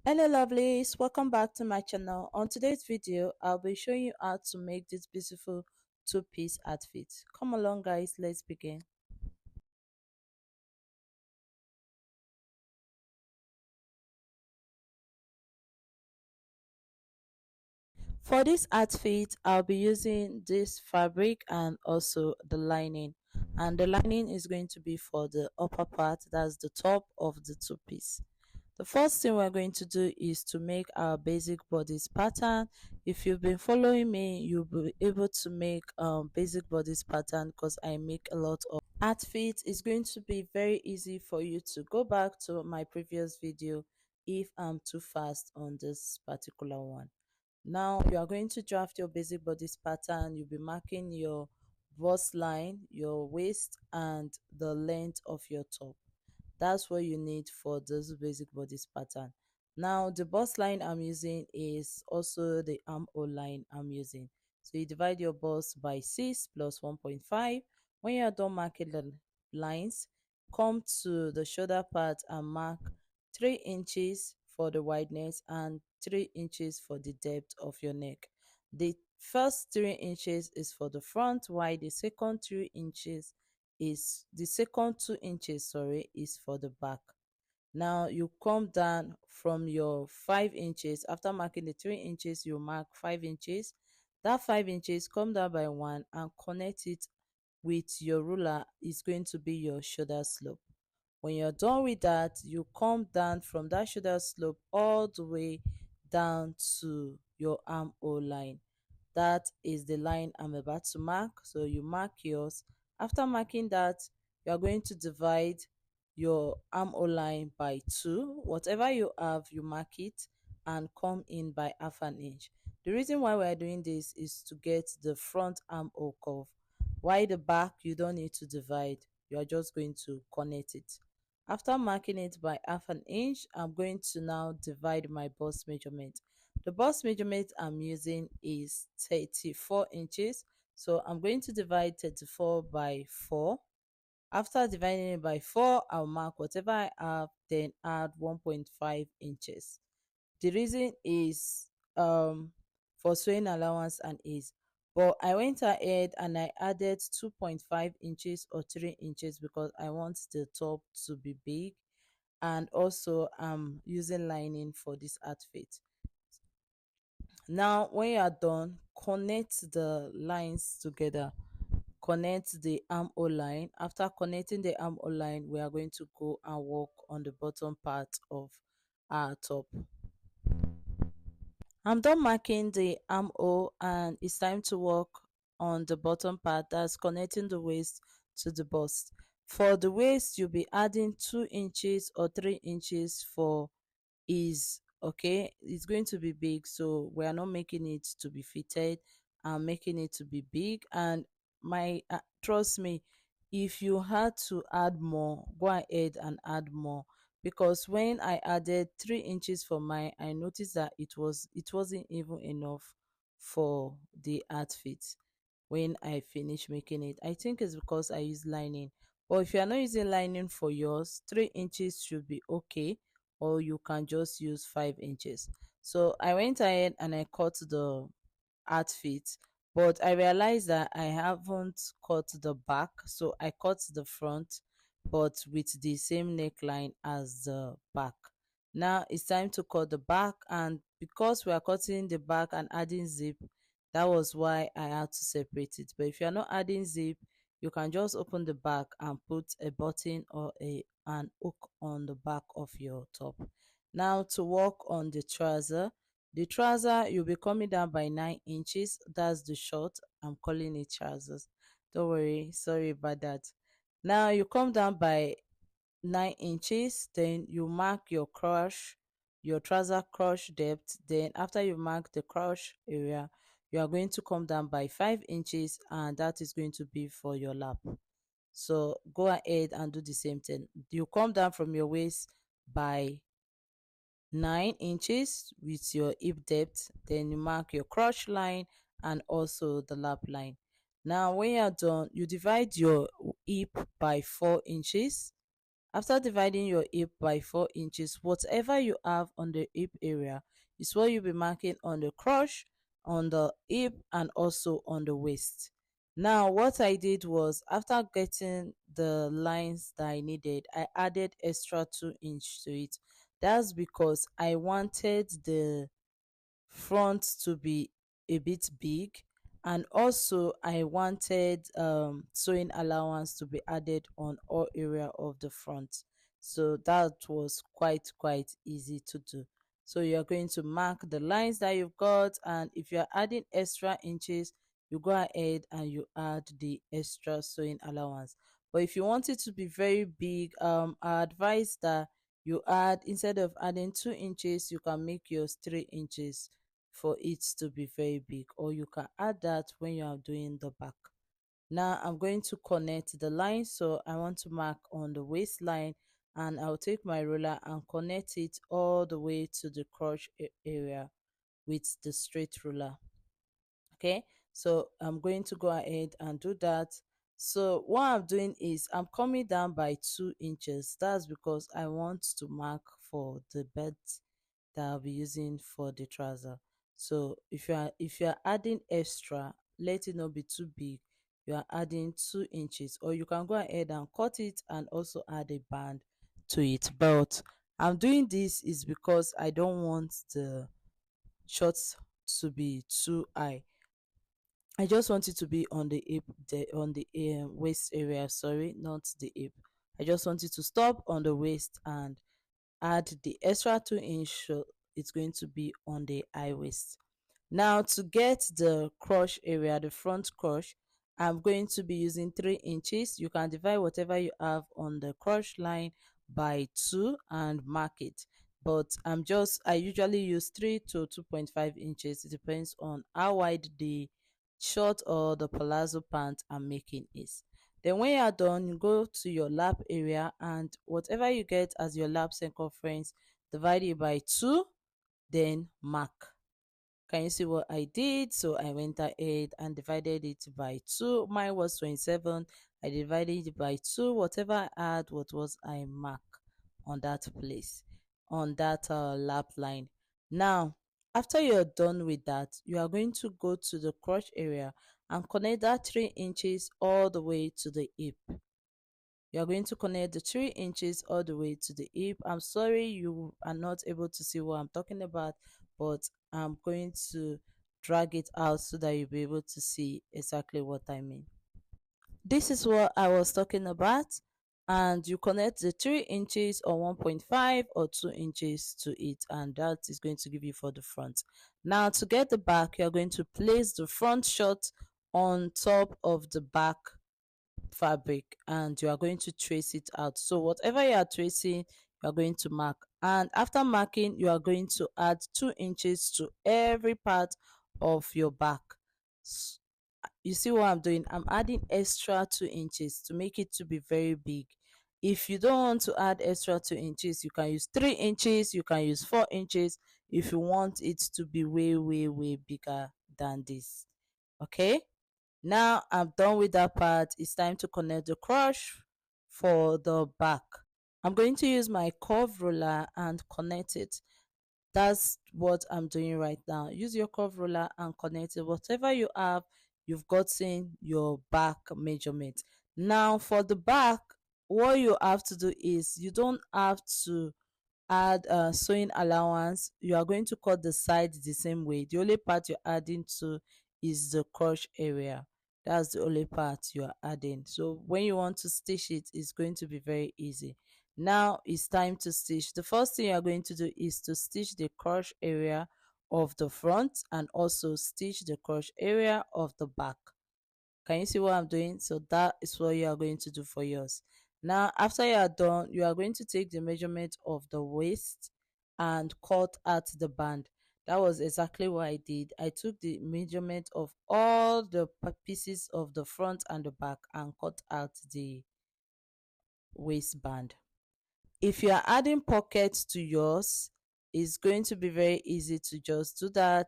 Hello lovelies, welcome back to my channel. On today's video, I'll be showing you how to make this beautiful two-piece outfit. Come along guys, let's begin. For this outfit, I'll be using this fabric and also the lining. And the lining is going to be for the upper part, that's the top of the two-piece. The first thing we're going to do is to make our basic bodice pattern. If you've been following me, you'll be able to make basic bodice pattern because I make a lot of outfits. It's going to be very easy for you to go back to my previous video if I'm too fast on this particular one. Now you are going to draft your basic bodice pattern. You'll be marking your bust line, your waist, and the length of your top. That's what you need for this basic bodice pattern. Now the bust line I'm using is also the armhole line I'm using. So you divide your bust by 6 plus 1.5. When you're done marking the lines, come to the shoulder part and mark 3 inches for the wideness and 3 inches for the depth of your neck. The first 3 inches is for the front, while the second 2 inches, sorry, is for the back. Now you come down from your 5 inches. After marking the 3 inches, you mark 5 inches. That 5 inches, come down by 1 and connect it with your ruler. Is going to be your shoulder slope. When you're done with that, you come down from that shoulder slope all the way down to your armhole line. That is the line I'm about to mark. So you mark yours. After marking that, you are going to divide your armhole line by 2. Whatever you have, you mark it and come in by half an inch. The reason why we're doing this is to get the front armhole curve. While the back, you don't need to divide. You are just going to connect it. After marking it by half an inch, I'm going to now divide my bust measurement. The bust measurement I'm using is 34 inches. So I'm going to divide 34 by 4. After dividing it by 4, I'll mark whatever I have, then add 1.5 inches. The reason is for sewing allowance and ease. But I went ahead and I added 2.5 inches or 3 inches because I want the top to be big, and also I'm using lining for this outfit. Now when you are done, connect the lines together. Connect the armhole line. After connecting the armhole line, we are going to go and work on the bottom part of our top. I'm done marking the armhole and it's time to work on the bottom part, that's connecting the waist to the bust. For the waist, you'll be adding 2 inches or 3 inches for ease. Okay, it's going to be big, so we are not making it to be fitted. I'm making it to be big, and my trust me, if you had to add more, go ahead and add more, because when I added 3 inches for mine, I noticed that it wasn't even enough for the outfit. When I finish making it, I think it's because I use lining. But if you are not using lining for yours, 3 inches should be okay, or you can just use 5 inches. So I went ahead and I cut the outfit, but I realized that I haven't cut the back, so I cut the front but with the same neckline as the back. Now it's time to cut the back, and because we are cutting the back and adding zip, that was why I had to separate it. But if you're not adding zip, you can just open the back and put a button or an hook on the back of your top. Now to work on the trouser, you'll be coming down by 9 inches. That's the short. I'm calling it trousers. Don't worry. Sorry about that. Now you come down by 9 inches. Then you mark your crush, your trouser crush depth. Then after you mark the crush area, you are going to come down by 5 inches, and that is going to be for your lap. So go ahead and do the same thing. You come down from your waist by 9 inches with your hip depth, then you mark your crotch line and also the lap line. Now when you're done, you divide your hip by 4 inches After dividing your hip by 4 inches, whatever you have on the hip area is what you'll be marking on the crotch, on the hip, and also on the waist. Now, what I did was, after getting the lines that I needed, I added extra 2 inch to it. That's because I wanted the front to be a bit big, and also I wanted sewing allowance to be added on all area of the front, so that was quite easy to do. So you're going to mark the lines that you've got, and if you're adding extra inches, you go ahead and you add the extra sewing allowance. But if you want it to be very big, I advise that you add, instead of adding 2 inches, you can make yours 3 inches for it to be very big, or you can add that when you are doing the back. Now I'm going to connect the line, so I want to mark on the waistline, and I'll take my ruler and connect it all the way to the crotch area with the straight ruler. Okay, so I'm going to go ahead and do that. So what I'm doing is I'm coming down by 2 inches. That's because I want to mark for the belt that I'll be using for the trouser. So if you are adding extra, let it not be too big. You are adding 2 inches, or you can go ahead and cut it and also add a band to it. But I'm doing this is because I don't want the shorts to be too high. I just want it to be on the hip, on the waist area. Sorry, not the hip. I just want it to stop on the waist, and add the extra 2 inch. It's going to be on the high waist. Now, to get the crotch area, the front crotch, I'm going to be using 3 inches. You can divide whatever you have on the crotch line by 2 and mark it. But I usually use 3 to 2.5 inches. It depends on how wide the short or the palazzo pant I'm making is. Then when you are done, you go to your lap area, and whatever you get as your lap circumference, divide it by 2, then mark. Can you see what I did? So I went ahead and divided it by 2. Mine was 27. I divided it by 2. Whatever I had, what was I mark on that place, on that lap line. Now, after you're done with that, you are going to go to the crotch area and connect that 3 inches all the way to the hip. You are going to connect the 3 inches all the way to the hip. I'm sorry you are not able to see what I'm talking about, but I'm going to drag it out so that you'll be able to see exactly what I mean. This is what I was talking about, and you connect the 3 inches or 1.5 or 2 inches to it, and that is going to give you for the front. Now, to get the back, you're going to place the front short on top of the back fabric, and you are going to trace it out. So whatever you are tracing, you are going to mark, and after marking, you are going to add 2 inches to every part of your back. You see what I'm doing? I'm adding extra 2 inches to make it to be very big. If you don't want to add extra 2 inches, you can use 3 inches, you can use 4 inches if you want it to be way bigger than this. Okay, now I'm done with that part. It's time to connect the crotch for the back. I'm going to use my curve ruler and connect it. That's what I'm doing right now. Use your curve ruler and connect it. Whatever you have, you've gotten your back measurement. Now for the back, what you have to do is, you don't have to add sewing allowance. You are going to cut the sides the same way. The only part you're adding to is the crotch area. That's the only part you are adding. So when you want to stitch it, it's going to be very easy. Now it's time to stitch. The first thing you are going to do is to stitch the crotch area of the front, and also stitch the crotch area of the back. Can you see what I'm doing? So that is what you are going to do for yours. Now, after you are done, you are going to take the measurement of the waist and cut out the band. That was exactly what I did. I took the measurement of all the pieces of the front and the back and cut out the waistband. If you are adding pockets to yours, it's going to be very easy to just do that.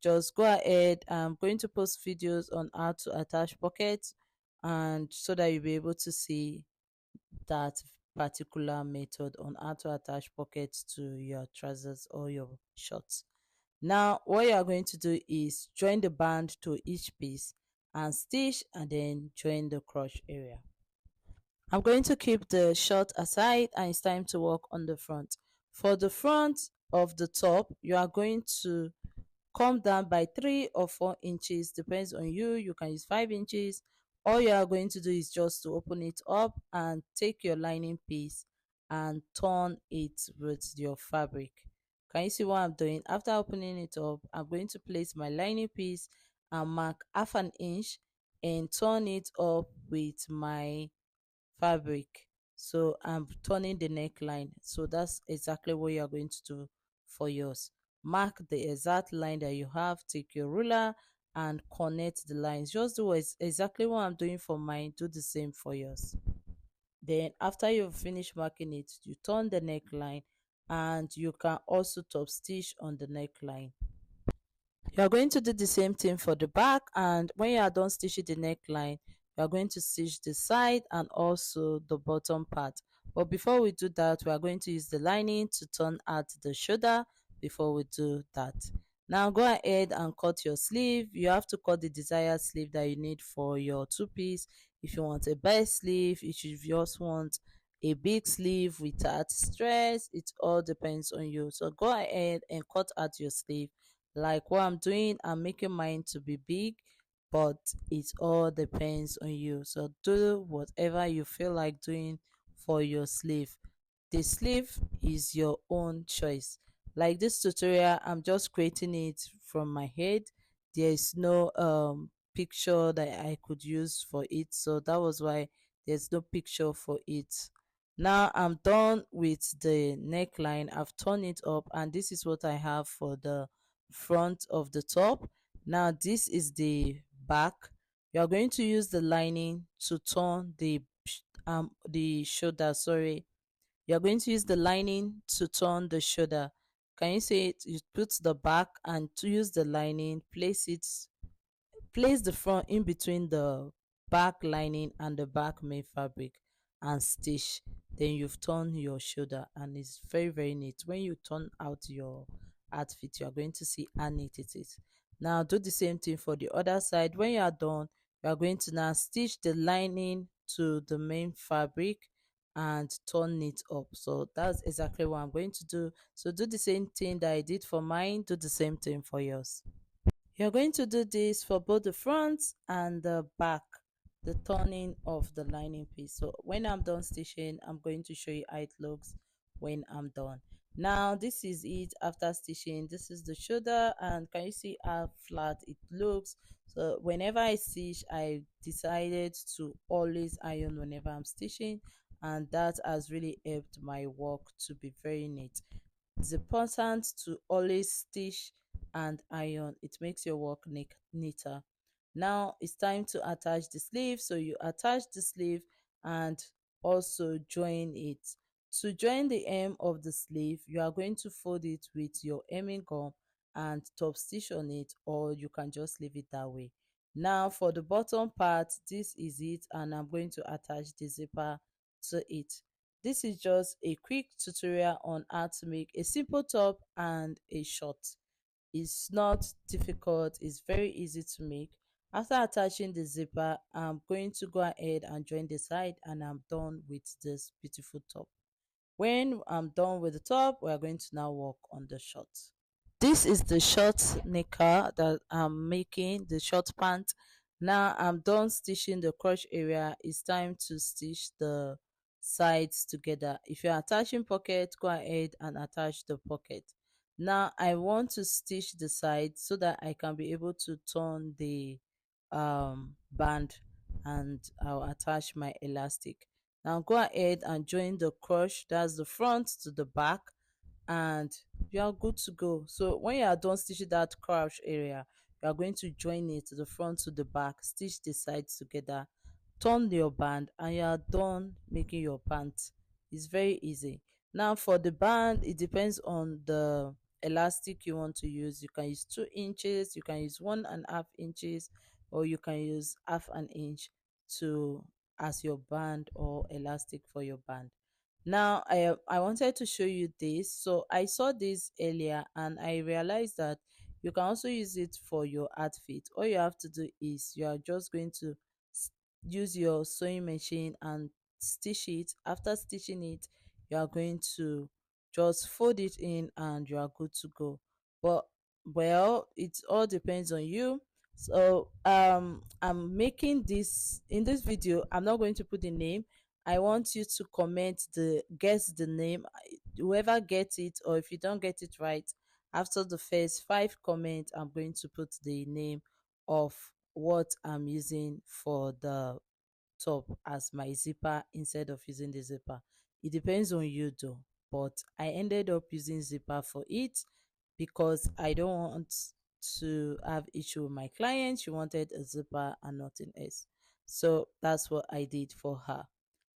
Just go ahead. I'm going to post videos on how to attach pockets, and so that you'll be able to see that particular method on how to attach pockets to your trousers or your shorts. Now, what you are going to do is join the band to each piece and stitch and then join the crotch area. I'm going to keep the short aside and it's time to work on the front. For the front of the top, you are going to come down by 3 or 4 inches, depends on you. You can use 5 inches. All you are going to do is just to open it up and take your lining piece and turn it with your fabric. Can you see what I'm doing? After opening it up, I'm going to place my lining piece and mark half an inch and turn it up with my fabric. So I'm turning the neckline. So that's exactly what you are going to do for yours. Mark the exact line that you have, take your ruler and connect the lines. Just do exactly what I'm doing for mine, do the same for yours. Then after you've finished marking it, you turn the neckline and you can also top stitch on the neckline. You are going to do the same thing for the back, and when you are done stitching the neckline, you are going to stitch the side and also the bottom part. But before we do that, we are going to use the lining to turn out the shoulder before we do that. Now go ahead and cut your sleeve. You have to cut the desired sleeve that you need for your two-piece. If you want a bare sleeve, if you just want a big sleeve without stress, it all depends on you. So go ahead and cut out your sleeve like what I'm doing. I'm making mine to be big, but it all depends on you. So do whatever you feel like doing for your sleeve. The sleeve is your own choice. Like this tutorial, I'm just creating it from my head. There is no picture that I could use for it, so that was why there's no picture for it. Now I'm done with the neckline. I've turned it up, and this is what I have for the front of the top. Now this is the back. You are going to use the lining to turn the shoulder. Sorry, you are going to use the lining to turn the shoulder. Can you see it? You put the back and to use the lining, place the front in between the back lining and the back main fabric and stitch. Then you've turned your shoulder and it's very very neat. When you turn out your outfit, you are going to see how neat it is. Now do the same thing for the other side. When you are done, you are going to now stitch the lining to the main fabric and turn it up. So that's exactly what I'm going to do. So do the same thing that I did for mine, do the same thing for yours. You're going to do this for both the front and the back, the turning of the lining piece. So when I'm done stitching, I'm going to show you how it looks when I'm done. Now this is it after stitching. This is the shoulder, and can you see how flat it looks? So whenever I stitch, I decided to always iron whenever I'm stitching, and that has really helped my work to be very neat. It's important to always stitch and iron. It makes your work neater. Now it's time to attach the sleeve. So you attach the sleeve and also join it. To join the hem of the sleeve, you are going to fold it with your hemming gum and top stitch on it, or you can just leave it that way. Now for the bottom part, this is it, and I'm going to attach the zipper to it. This is just a quick tutorial on how to make a simple top and a short. It's not difficult, it's very easy to make. After attaching the zipper, I'm going to go ahead and join the side, and I'm done with this beautiful top. When I'm done with the top, we are going to now work on the short. This is the short knicker that I'm making, the short pant. Now I'm done stitching the crotch area. It's time to stitch the sides together. If you're attaching pocket, go ahead and attach the pocket. Now I want to stitch the side so that I can be able to turn the band, and I'll attach my elastic. Now go ahead and join the crotch, that's the front to the back, and you are good to go. So when you are done stitching that crotch area, you are going to join it to the front to the back, stitch the sides together, turn your band, and you are done making your pants. It's very easy. Now for the band, it depends on the elastic you want to use. You can use 2 inches, you can use 1.5 inches, or you can use half an inch to as your band or elastic for your band. Now I wanted to show you this. So I saw this earlier and I realized that you can also use it for your outfit. All you have to do is you are just going to s- use your sewing machine and stitch it. After stitching it, you are going to just fold it in and you are good to go. But well, it all depends on you. So I'm making this in this video. I'm not going to put the name. I want you to comment the guess the name. Whoever gets it, or if you don't get it right, after the first five comments, I'm going to put the name of what I'm using for the top as my zipper instead of using the zipper. It depends on you though, but I ended up using zipper for it because I don't want to have issue with my client. She wanted a zipper and nothing else. So that's what I did for her.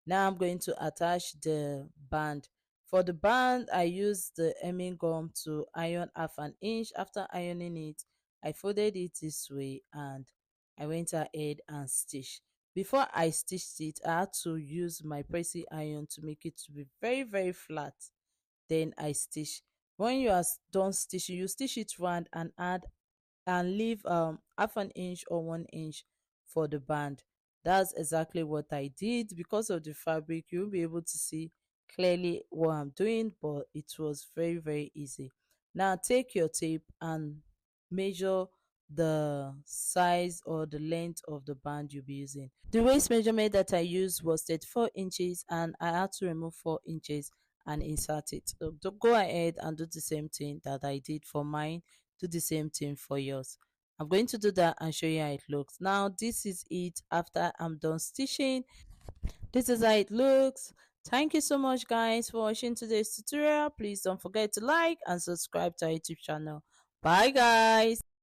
Now I'm going to attach the band. For the band, I used the hemming gum to iron 1/2 inch. After ironing it, I folded it this way and I went ahead and stitched. Before I stitched it, I had to use my pressing iron to make it to be very, very flat. Then I stitch. When you are done stitching, you stitch it round and add and leave 1/2 inch or 1 inch for the band. That's exactly what I did. Because of the fabric, you'll be able to see clearly what I'm doing, but it was very, very easy. Now take your tape and measure the size or the length of the band you'll be using. The waist measurement that I used was 34 inches and I had to remove 4 inches and insert it. So go ahead and do the same thing that I did for mine. Do the same thing for yours. I'm going to do that and show you how it looks. Now this is it after I'm done stitching. This is how it looks. Thank you so much guys for watching today's tutorial. Please don't forget to like and subscribe to our YouTube channel. Bye guys.